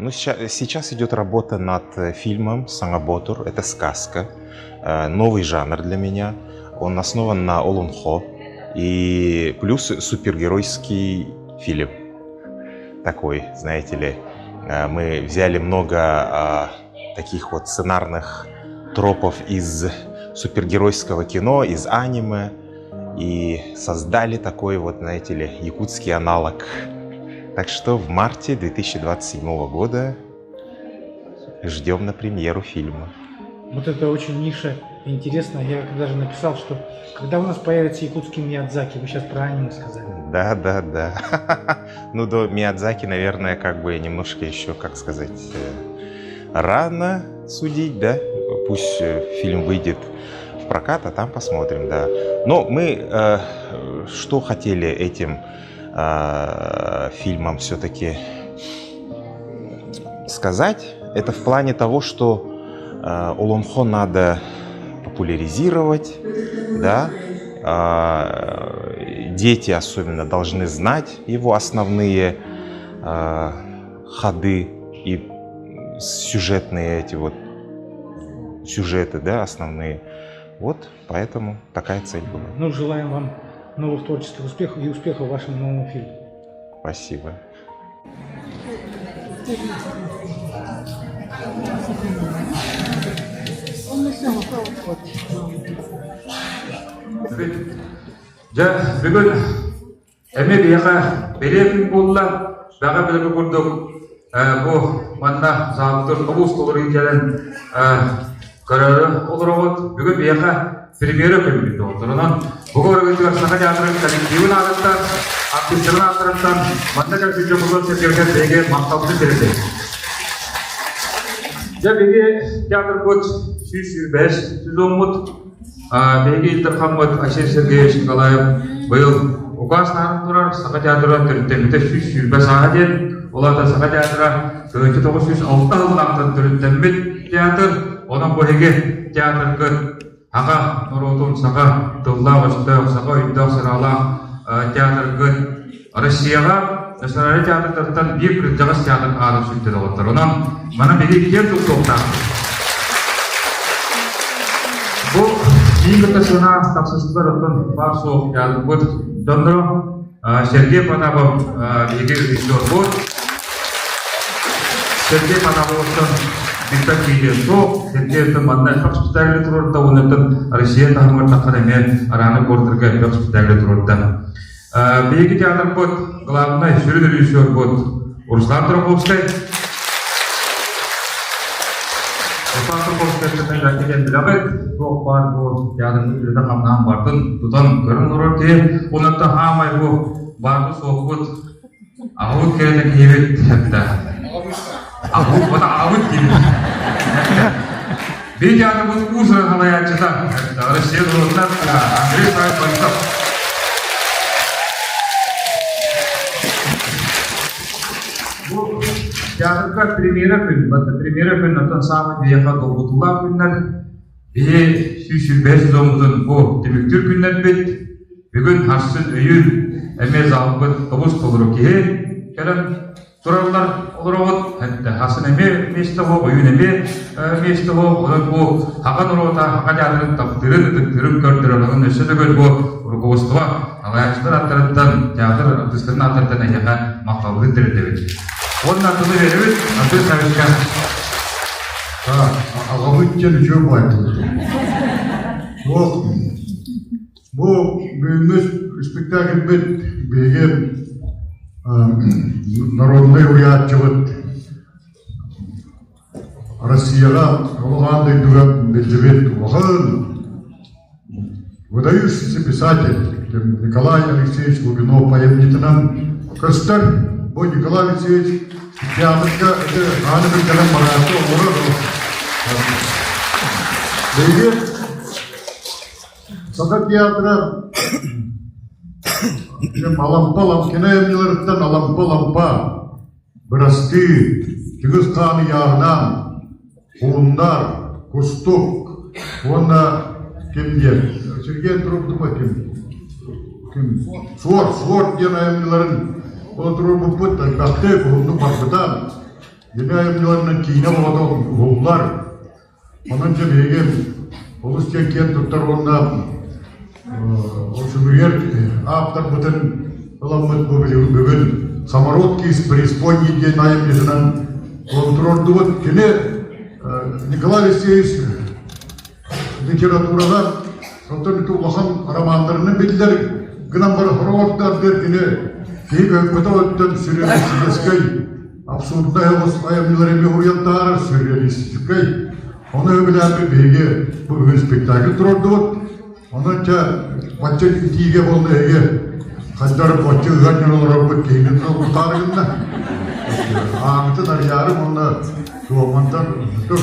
Ну, сейчас идет работа над фильмом «Саңаботур». Это сказка, новый жанр для меня. Он основан на Олонхо и плюс супергеройский фильм. Такой, знаете ли, мы взяли много таких вот сценарных тропов из супергеройского кино, из аниме и создали такой вот, знаете ли, якутский аналог. Так что в марте 2027 года ждем на премьеру фильма. Вот это очень ниша интересно. Я даже написал, что когда у нас появится якутский Миядзаки, вы сейчас про аниме сказали. Да. Ну, до Миядзаки, наверное, как бы немножко еще, как сказать, рано судить, да? Пусть фильм выйдет в прокат, а там посмотрим, да. Но мы что хотели этим фильмом все-таки сказать, это в плане того, что Олонхо надо популяризировать, да, дети особенно должны знать его основные ходы и сюжетные эти вот сюжеты, да, основные. Вот поэтому такая цель была. Ну, желаем вам новых творческих успехов и успехов в вашем новом фильме. Спасибо. Бүгін әме бияға беретін болла баға білігі көрдік. Бұл манна зағыптыр ұлыс толыры екенін көрері olur оғыт. Бүгін бияға премьера көрмейді отырынан. Бұл көргендер саға театрын коллективін ағыттан, артистерін ағыттан, манна кәлсізде бұлын сергерген бейге мақталды береді. Беге театр көт 105 ұмыт. Беги Илдархаммад Ашер Сергеевич Николаев был указ нарын турар Сақа театры түріттемеді 105 аға ден. Оларда Сақа театры 1906 алтын түріттемет театр. Оның бөліге театр көт аға Нұротын Сақа Тылда Өстөк, Сақа Үйдақ Сырала театр көт Россияға Национальный театрдан бір жағыз театр арып сүйтеді отыр. Онан мана беге кер тұқтықтар. Бұл Игорь Сына таксистler отын бар соқ ялып көт дондыру Сергей Панабов егер режиссер бұл. Сергей Панабов отын биттак кейден соқ, Сергей отын маңдай қақ спиталі тұрырда, оны отын Россия тағымыр тақырыме араны көрдірге қақ спиталі тұрырда. Бейгі театр көт, главный сүрін режиссер көт Руслан Троховский. Руслан Троховский әкелен білағыт, соқ бар бұл театрын үйледі қамнан бардың, тұтан көрін ұрыр те, онытта хамай бұл барды соқ көт, ағыт кереді кейбет әпті. Ағыт кейбет. Бей театр көт ұзыры қалай әтчіда, Россия тұрғыздар, Андрей Саев Бальцов. Театрға премьера күн, премьера күн атын самы бейеқа долғытула күннер, бейе 105 омудын бұл демектер күннер бет, бүгін харсын өйін әмез алғын ұбыз толыру кейі, кәрін тұрарлар олыр оғыт, хасын әме месті оғы, өйін әме месті оғы, оның бұл хаған ұруыта, хаға театрын тақтырын көрдірін, өсі дөгіл бұл ұрғығыстыға, алаяқшылар аттарыттан, театр артистерін аттарыттан әйеға мақталығы дірді бет. Onun adını veririz, adı Savuşkan. Ağabeyken çok bayıldı. Bu büyümüz spektakl benim народный уятчılık Россияға олғандай дүріп белдебет оғын. Выдающийся писатель Николай Алексеевич Глубинов поемнитінен көстер. Bu Nikolay Alexeyevich teatrga hanı bir kalem marası olur. Beygi Sakat teatra alampa kene emnilerden alampa bırastı tügüz kanı yağından Hunlar, Kustuk ona kim diye Sergey Trubdu bakayım kim Sword diye emnilerin Oturur bu put, kahte kuhundu bakıdan. yine ayımlarının kiyine babada oğullar. Onunca beygem, olus çekken tuttar onunla o sümüyer, aptar bütün ılammet bu biliyor, bugün Самородки из преисподней день ayımlısından kontroldü. Yine Nikolay Alexeyevich literaturadan Rotanıtı Ulahan romanlarını bildiler. Gınan var Horovotlar derkine Kiyik ökmete ötten sürrealistskay absurdda yavuz ayamlıları mehuriyantar sürrealistskay onu öbilen bir bilgi bu bugün spektakl turordu. Onunca Batça itiğe boldu ege Haddar Batça ıganyan olarak bu keyinin kurtarığında Ağıtı yarım onunla Doğumandan bu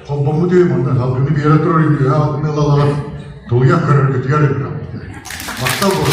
Kolbamı diyeyim ondan halkını bir yere durayım diyor. Halkını alalar doluya karar götüyer yapıyor. Maktal bu.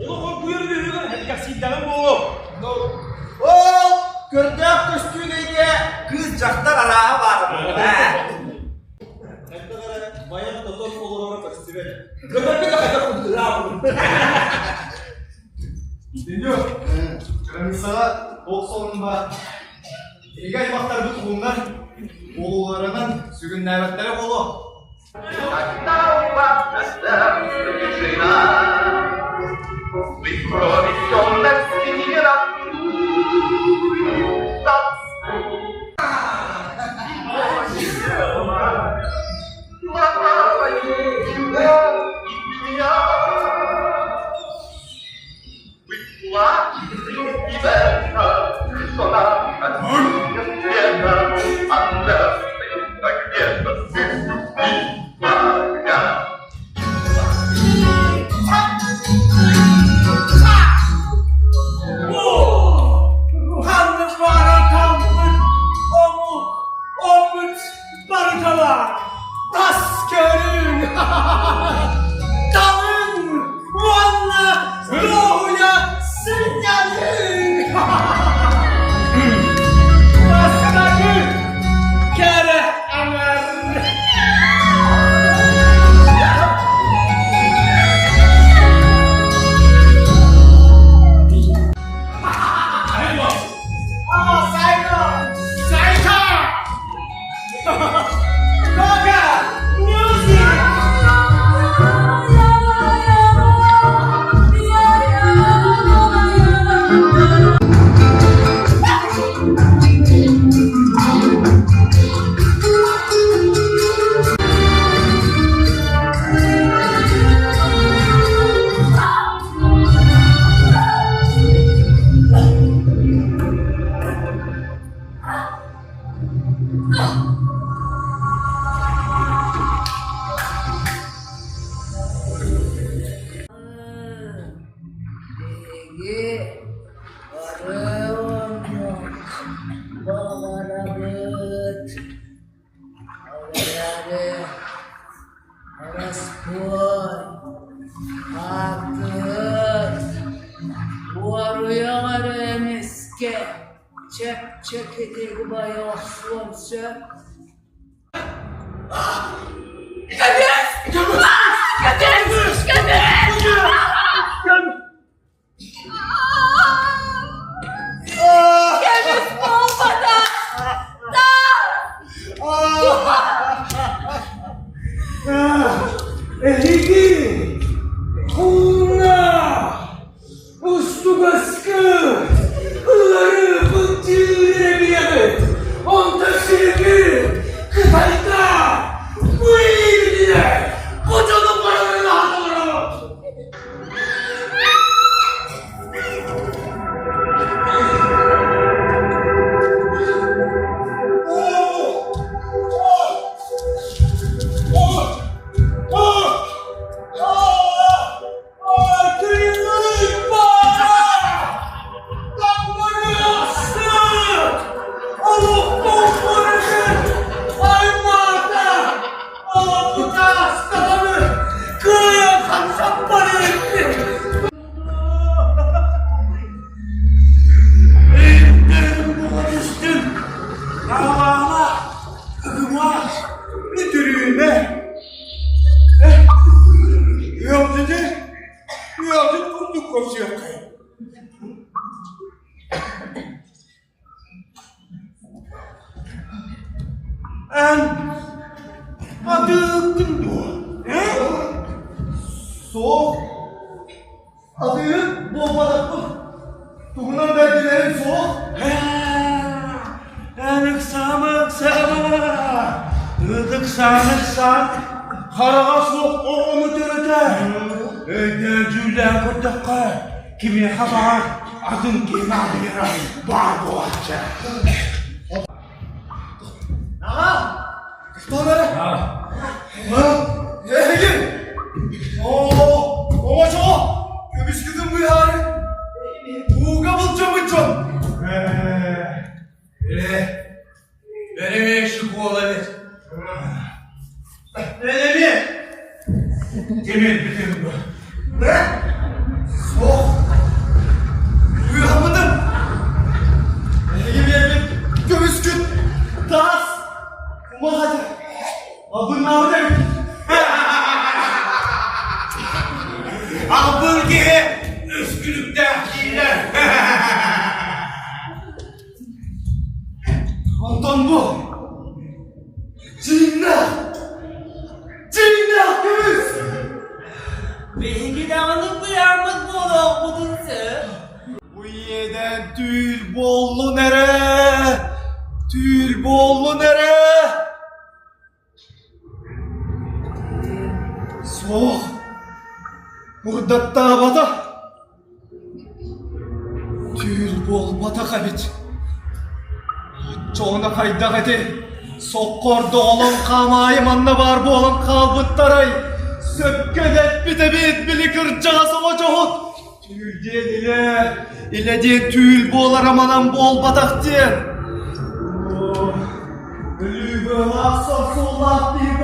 Oğlum buyur veriyorlar. Hadi gel silahım oğlum. Oo, gördük üstündeydi. Kız caktar arağı var. Bayan da top olarak festival. Gördük de kadar oldu la bunu. Dinliyor. Ben sana bol sonunda İlgay baktar bu tohumlar oğullarının sügün nöbetleri bolu. Çek edeyim bayağı sonsa. On taşıyı kıtayda bu iyi Soğuk. Adıyı boğmadak mı? Tuğunan belgelerin soğuk. Idıksan, karağa soğuk onu dörüde. Cülle kutukka, kimi haber, adın kime adıyla, var bu ahçe. Aha! Kıhtanları! Egin! Ooo! Gömüş kızım bu yani! Buğga bulacağım. Benim şu kovaları. Benim! Demir bütün bu. Ne? Soğuk! Uyuyamadım! Egin gömüş gün! Tas! Kuma hadi! Abın ne demek? Abıl gibi üskülükte iyiler. Anton bu! Cinna! Gömüş! Belki de anlık bir yarmak mı olur budun sen? Bu yeden tül bollu nere? Tül bollu nere? Soğuk. Muddatta bata. Tül bol bata kabit. Çoğuna kaydak eti. Sokkorda olan kamayım anna var bu olan kalbıttaray. Sökkedet bite bit bili kırcağız o çoğut. Tül diye ile diye tül boğlar amanan bol batak diye. Ölü böyle aksa solak bir